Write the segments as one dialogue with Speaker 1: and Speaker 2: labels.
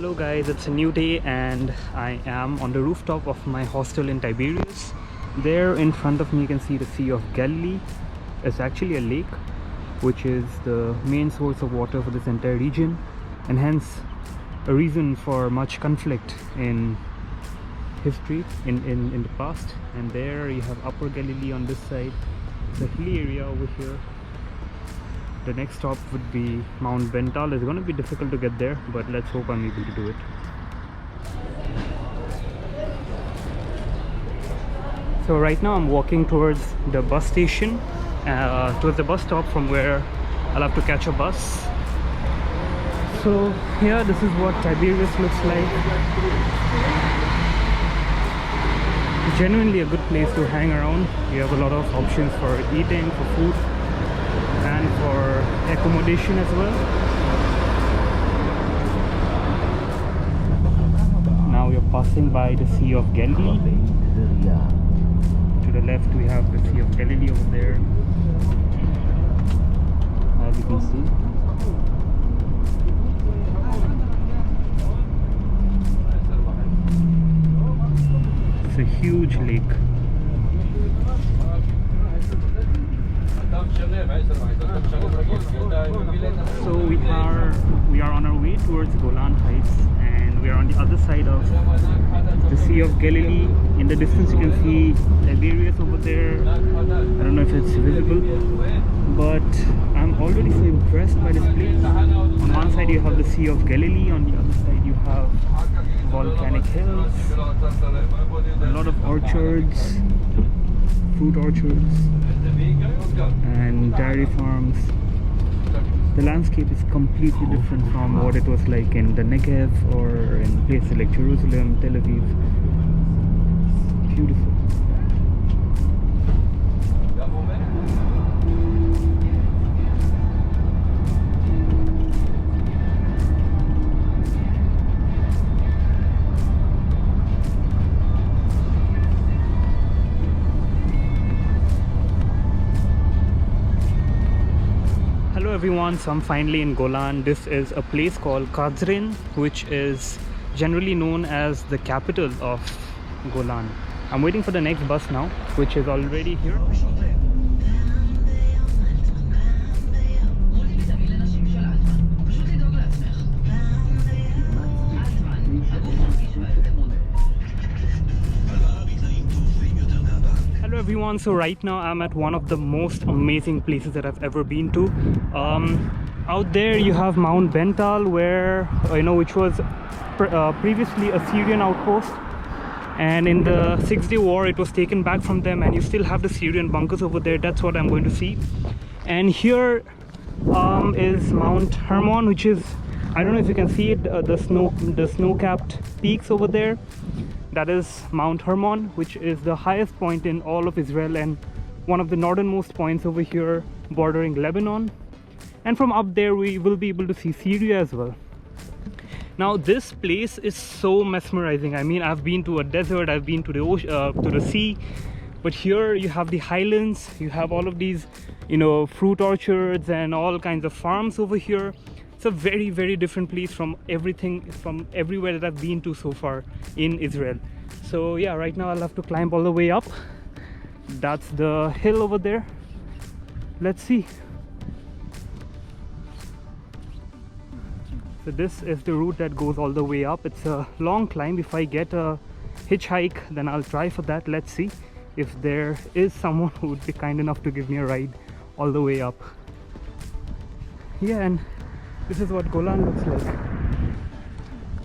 Speaker 1: Hello guys, it's a new day and I am on the rooftop of my hostel in Tiberias. There in front of me you can see the Sea of Galilee. It's actually a lake which is the main source of water for this entire region and hence a reason for much conflict in history in the past. And there you have Upper Galilee on this side, the hilly area over here. The next stop would be Mount Bental. It's going to be difficult to get there, but let's hope I'm able to do it. So right now I'm walking towards the bus station, towards the bus stop from where I'll have to catch a bus. So here, this is what Tiberias looks like. Genuinely a good place to hang around. You have a lot of options for eating, for food, and for accommodation as well. Now we are passing by the Sea of Galilee. To the left we have the Sea of Galilee over there, as you can see. It's a huge lake. So we are on our way towards Golan Heights, and we are on the other side of the Sea of Galilee. In the distance you can see Tiberias over there. I don't know if it's visible, but I'm already so impressed by this place. On one side you have the Sea of Galilee, on the other side you have volcanic hills, a lot of orchards, fruit orchards and dairy farms. The landscape is completely different from what it was like in the Negev or in places like Jerusalem, Tel Aviv. It's beautiful. Hello everyone, so I'm finally in Golan. This is a place called Kazrin, which is generally known as the capital of Golan. I'm waiting for the next bus now, which is already here. Hello everyone, so right now I'm at one of the most amazing places that I've ever been to. Out there you have Mount Bental, where which was previously a Syrian outpost, and in the 6-day war it was taken back from them, and you still have the Syrian bunkers over there. That's what I'm going to see. And here is Mount Hermon, which is, I don't know if you can see it, the snow-capped peaks over there. That is Mount Hermon, which is the highest point in all of Israel and one of the northernmost points over here bordering Lebanon. And from up there we will be able to see Syria as well. Now this place is so mesmerizing. I mean, I've been to a desert, I've been to the ocean, to the sea, but here you have the highlands, you have all of these fruit orchards and all kinds of farms over here. It's a very, very different place from everywhere that I've been to so far in Israel. So yeah, right now I'll have to climb all the way up. That's the hill over there. Let's see. So this is the route that goes all the way up. It's a long climb. If I get a hitchhike, then I'll try for that. Let's see if there is someone who would be kind enough to give me a ride all the way up. Yeah, and this is what Golan looks like.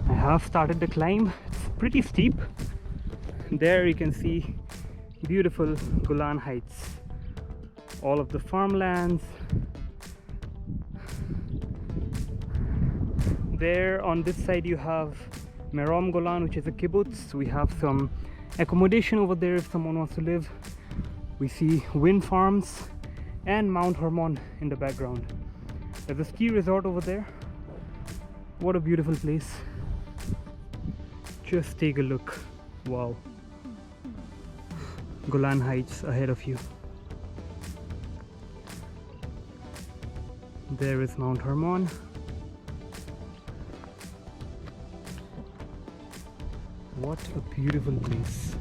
Speaker 1: I have started the climb. It's pretty steep. There you can see beautiful Golan Heights. All of the farmlands. There on this side you have Merom Golan, which is a kibbutz. We have some accommodation over there if someone wants to live. We see wind farms and Mount Hermon in the background. There's a ski resort over there. What a beautiful place. Just take a look. Wow. Golan Heights ahead of you. There is Mount Hermon. What a beautiful place.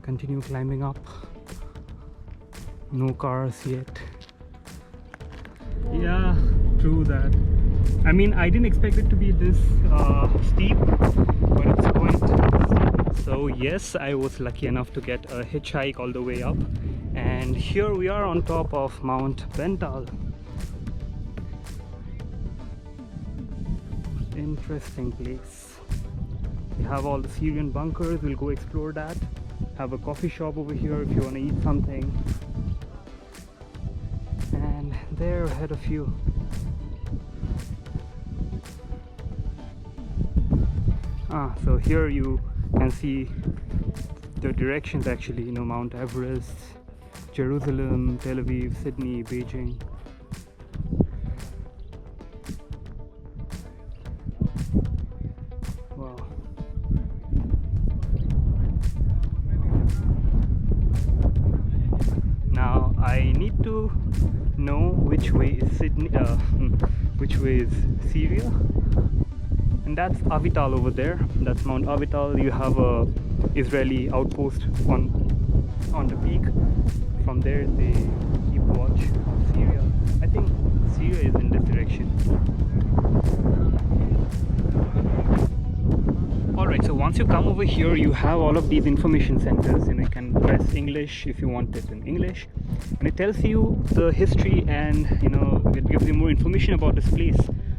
Speaker 1: Continue climbing up. No cars yet. Yeah, true that. I mean, I didn't expect it to be this steep, but it's quite steep. So yes, I was lucky enough to get a hitchhike all the way up. And here we are on top of Mount Bental. Interesting place. We have all the Syrian bunkers. We'll go explore that. Have a coffee shop over here if you want to eat something. And there ahead of you, so here you can see the directions actually, you know, Mount Everest, Jerusalem, Tel Aviv, Sydney, Beijing. Wow. Now I need to know which way is Sydney, which way is Syria, and that's Avital over there. That's Mount Avital. You have a Israeli outpost on the peak. From there they keep watch of Syria. I think Syria is in this direction. Alright, so once you come over here, you have all of these information centers. You know, you can press English if you want it in English, and it tells you the history, and you know, it gives you more information about this place.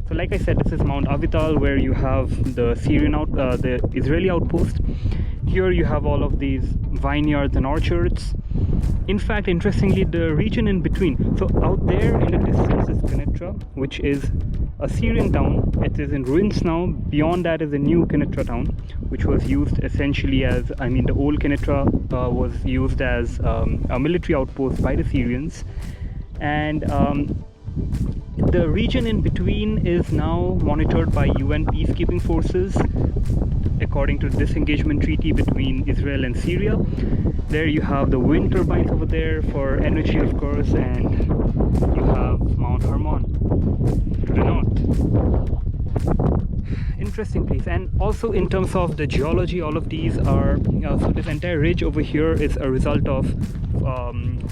Speaker 1: So like I said, this is Mount Avital, where you have the the Israeli outpost. Here you have all of these vineyards and orchards. In fact, interestingly, the region in between, so out there in the distance is Kenitra, which is a Syrian town. It is in ruins now. Beyond that is a new Kenitra town, which was used essentially as, I mean, the old Kenitra was used as a military outpost by the Syrians. And the region in between is now monitored by UN peacekeeping forces according to the disengagement treaty between Israel and Syria. There you have the wind turbines over there for energy, of course, and you have Mount Hermon to the north. Interesting place. And also in terms of the geology, all of these are, so this entire ridge over here is a result of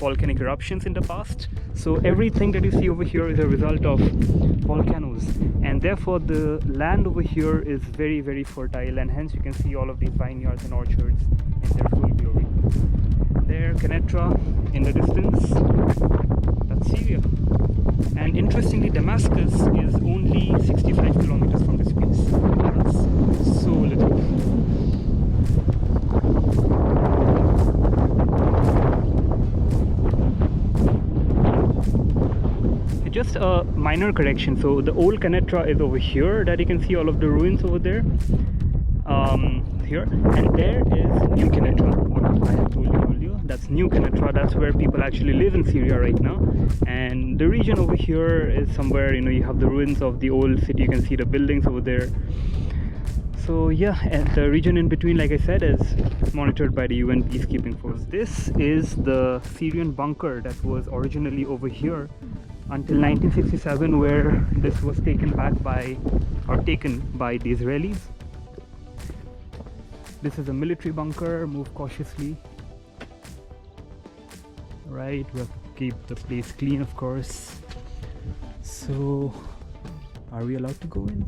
Speaker 1: volcanic eruptions in the past. So everything that you see over here is a result of volcanoes, and therefore the land over here is very, very fertile, and hence you can see all of these vineyards and orchards in their full glory. There, Kenitra in the distance, that's Syria. And interestingly, Damascus is only 65 kilometers from this place. That's so little. Just a minor correction. So the old Kenitra is over here, that you can see all of the ruins over there. Here, and there is New Kenitra, what I have told you earlier. That's New Kenitra. That's where people actually live in Syria right now. And the region over here is somewhere, you know, you have the ruins of the old city. You can see the buildings over there. So yeah, and the region in between, like I said, is monitored by the UN peacekeeping force. This is the Syrian bunker that was originally over here until 1967, where this was taken by the Israelis. This is a military bunker. Move cautiously. Right, we have to keep the place clean, of course. So, are we allowed to go in?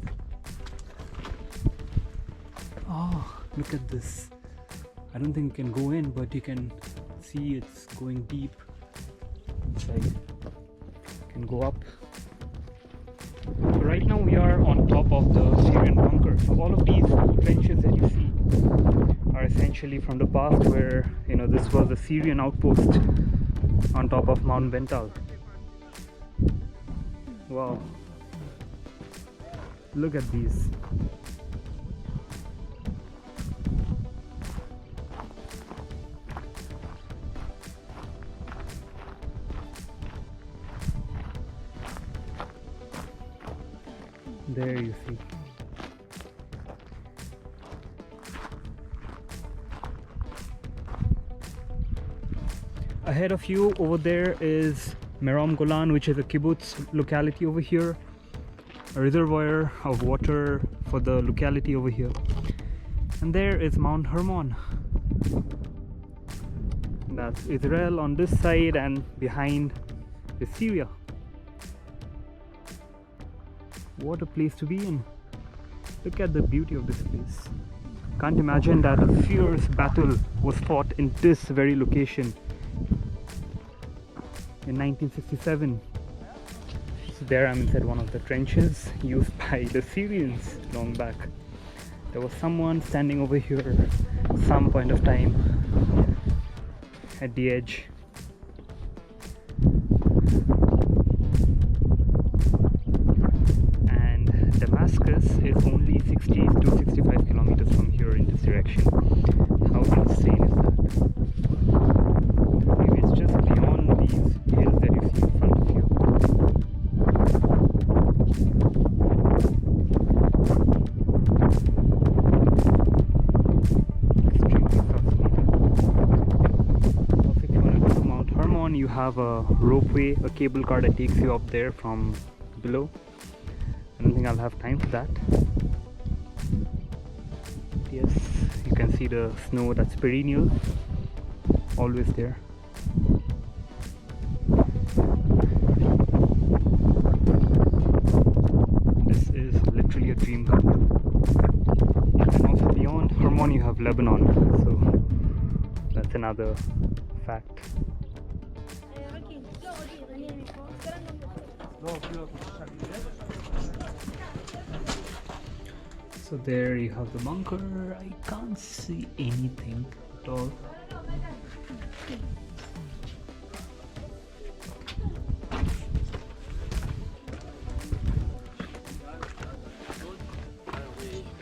Speaker 1: Oh, look at this. I don't think you can go in, but you can see it's going deep inside. You can go up. So right now we are on top of the Syrian bunker. So all of these trenches that you see are essentially from the past, where, you know, this was a Syrian outpost on top of Mount Bental. Wow. Look at these. There you see. Ahead of you over there is Merom Golan, which is a kibbutz locality over here. a reservoir of water for the locality over here. And there is Mount Hermon. That's Israel on this side, and behind is Syria. What a place to be in. Look at the beauty of this place. Can't imagine that a fierce battle was fought in this very location in 1967. So there I'm inside one of the trenches used by the Syrians long back. There was someone standing over here some point of time at the edge. And Damascus is only 60 to 65 kilometers from here in this direction. How insane is that? Maybe it's just beyond these hills that you see in front of you. You have a ropeway, a cable car that takes you up there from below. I don't think I'll have time for that. Yes, you can see the snow that's perennial, always there. This is literally a dream come true. And also beyond Hermon you have Lebanon, so that's another fact. So there you have the bunker. I can't see anything at all.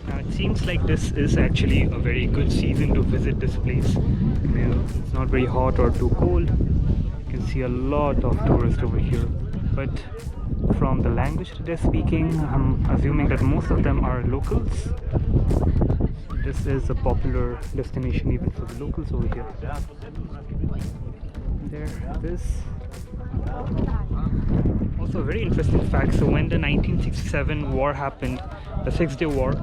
Speaker 1: Now it seems like this is actually a very good season to visit this place. It's not very hot or too cold. You can see a lot of tourists over here. But from the language that they're speaking, I'm assuming that most of them are locals. This is a popular destination even for the locals over here. There, this. Also a very interesting fact, so when the 1967 war happened, the 6-day war,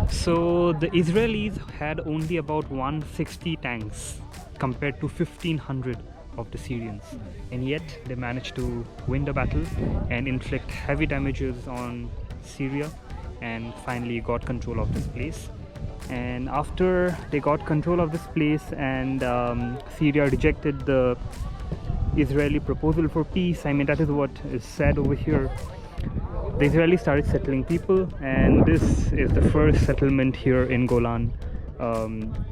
Speaker 1: so the Israelis had only about 160 tanks compared to 1500 of the Syrians, and yet they managed to win the battle and inflict heavy damages on Syria and finally got control of this place. And after they got control of this place and Syria rejected the Israeli proposal for peace, I mean that is what is said over here, the Israelis started settling people, and this is the first settlement here in Golan,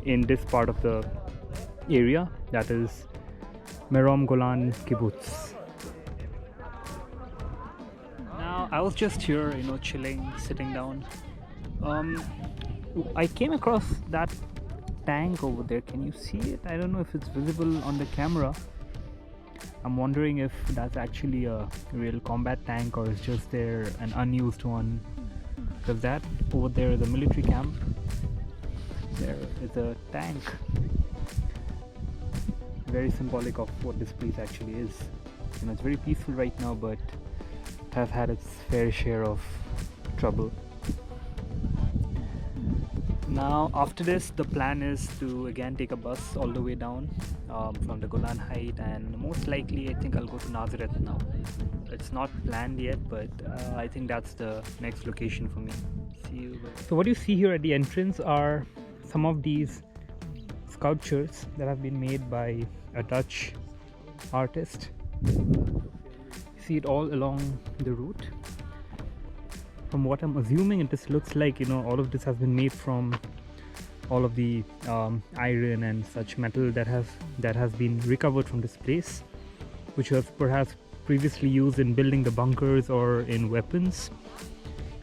Speaker 1: in this part of the area, that is Merom Golan Kibbutz. Now I was just here, chilling, sitting down. I came across that tank over there. Can you see it? I don't know if it's visible on the camera. I'm wondering if that's actually a real combat tank or is just there an unused one. Because that over there is a military camp. There is a tank. Very symbolic of what this place actually is. It's very peaceful right now, but it has had its fair share of trouble. Now after this, the plan is to again take a bus all the way down from the Golan Heights, and most likely I think I'll go to Nazareth now. It's not planned yet, but I think that's the next location for me. See you. So what you see here at the entrance are some of these sculptures that have been made by a Dutch artist. See it all along the route. From what I'm assuming, it just looks like all of this has been made from all of the iron and such metal that has been recovered from this place, which was perhaps previously used in building the bunkers or in weapons.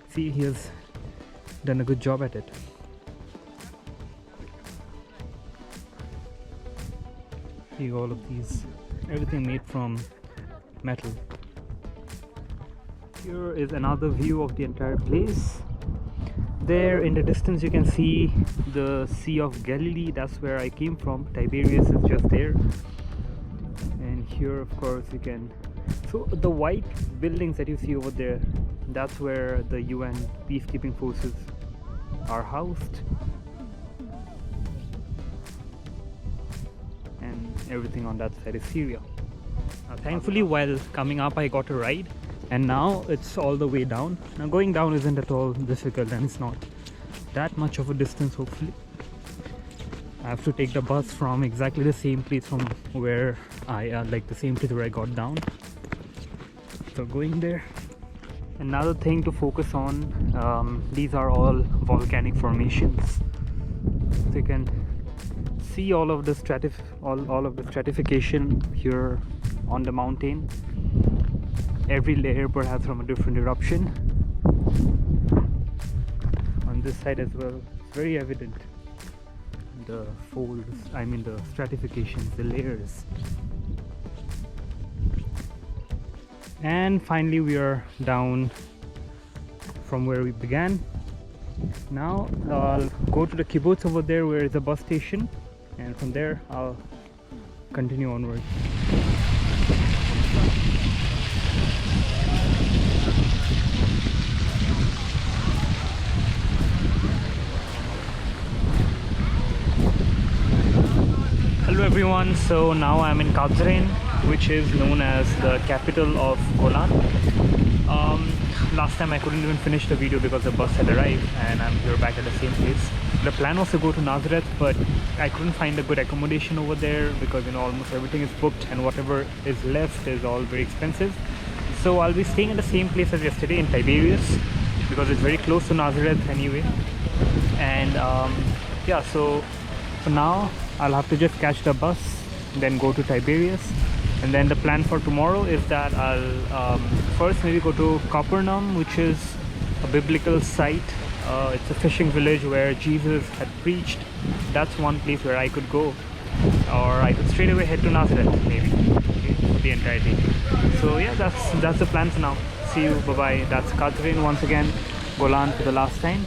Speaker 1: See, he has done a good job at it. See all of these, everything made from metal. Here is another view of the entire place. There in the distance you can see the Sea of Galilee. That's where I came from. Tiberias is just there. And here of course you can, so the white buildings that you see over there, That's where the UN peacekeeping forces are housed, and everything on that side is Syria. Thankfully, while coming up I got a ride, and now it's all the way down. Now going down isn't at all difficult, and it's not that much of a distance. Hopefully I have to take the bus from exactly the same place from where I like the same place where I got down. So going there. Another thing to focus on, these are all volcanic formations. So you can see all of the stratification here on the mountain. Every layer perhaps from a different eruption. On this side as well, it's very evident. The folds, I mean the stratifications, the layers. And finally we are down from where we began. Now I'll go to the kibbutz over there where is the bus station, and from there I'll continue onward. Hello everyone, so now I'm in Kazrain, which is known as the capital of Golan. Last time I couldn't even finish the video because the bus had arrived, and I'm here back at the same place. The plan was to go to Nazareth, but I couldn't find a good accommodation over there because almost everything is booked, and whatever is left is all very expensive. So I'll be staying at the same place as yesterday in Tiberias because it's very close to Nazareth anyway. And yeah, so for now I'll have to just catch the bus, then go to Tiberias. And then the plan for tomorrow is that I'll first maybe go to Capernaum, which is a biblical site. It's a fishing village where Jesus had preached. That's one place where I could go, or I could straight away head to Nazareth maybe, okay, for the entire day. So yeah, that's the plan for now. See you, bye bye. That's Kazrain once again, Golan for the last time.